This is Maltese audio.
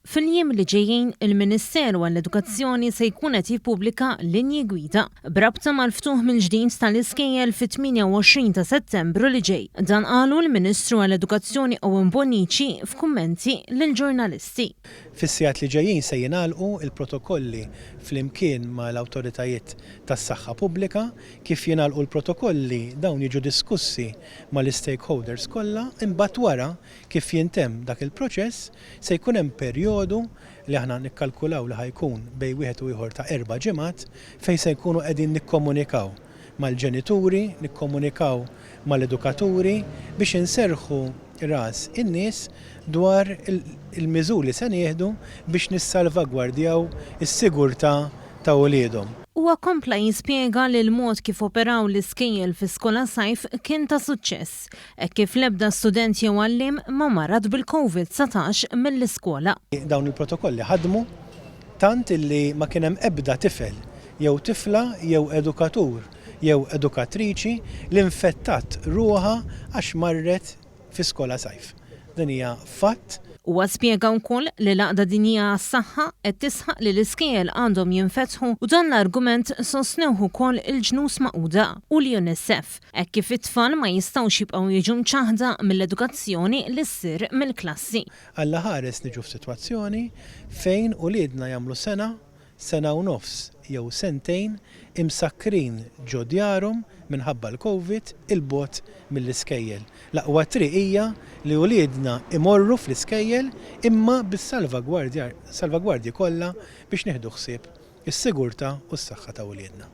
Fil-Jiem li ġejjin il-Ministeru għall-Edukazzjoni se jkun qed jippubblika linji gwida b'rabta mal-ftuħ mill-ġdid tal-iskejjel fit-28 ta' Settembru li ġej. Dan qalu l-Ministru għall-Edukazzjoni Owen Bonnici f'kummenti lill-ġurnalisti. Fis-sigħat li ġejjin se jingħalqu il-protokolli flimkien mal-awtoritajiet tas-saħħa pubblika, kif jingħalqu l-protokolli dawn jiġu diskussi mal-stakeholders kollha, imbagħad wara kif jintemm dak il-proċess se jkun hemm perjodu li aħna nikkalkulaw li ħajkun bejn wieħed u ieħor ta' 4 ġimgħat fejn se jkunu qegħdin nikkomunikaw mal-ġenituri, nikkomunikaw mal-edukaturi biex inserħu ras in-nies dwar il-miżuri se nieħdu biex nissalvagwardjaw is-sigurtà ta' wliedhom. Huwa kompla jispjega li l-mod kif operaw l-iskejjel fi Skola Sajf kien ta' suċċess, hekk kif l-ebda student jew għalliem ma marad bil-COVID-19 mill-iskola. Dawn il-protokolli ħadmu tant illi ma kien hemm ebda tifel jew tifla jew edukatur jew edukatriċi li infettat ruħha għax marret fi Skola Sajf. Din hija fatt. Huwa spjega wkoll li l-għaqda dinjija għas-saħħa qed tisħaq li l-iskejjel għandhom jinfetħu u dan l-argument sostnew ukoll il-ġnus Magħquda u l-UNICEF hekk kif it-tfal ma jistgħux jibqgħu jiġu mċaħda mill-edukazzjoni li ssir mill-klassi. Alla ħares niġu f'sitwazzjoni fejn uliedna jagħmlu sena u nofs jew sentejn imsakkrin ġo djarhom minħabba l-Covid il-bogħod mill-iskejjel. L-aqwa triq hija li uliedna imorru fl-iskejjel imma bis-salvagwardji kollha biex nieħdu ħsieb is-sigurtà u s-saħħa ta' uliedna.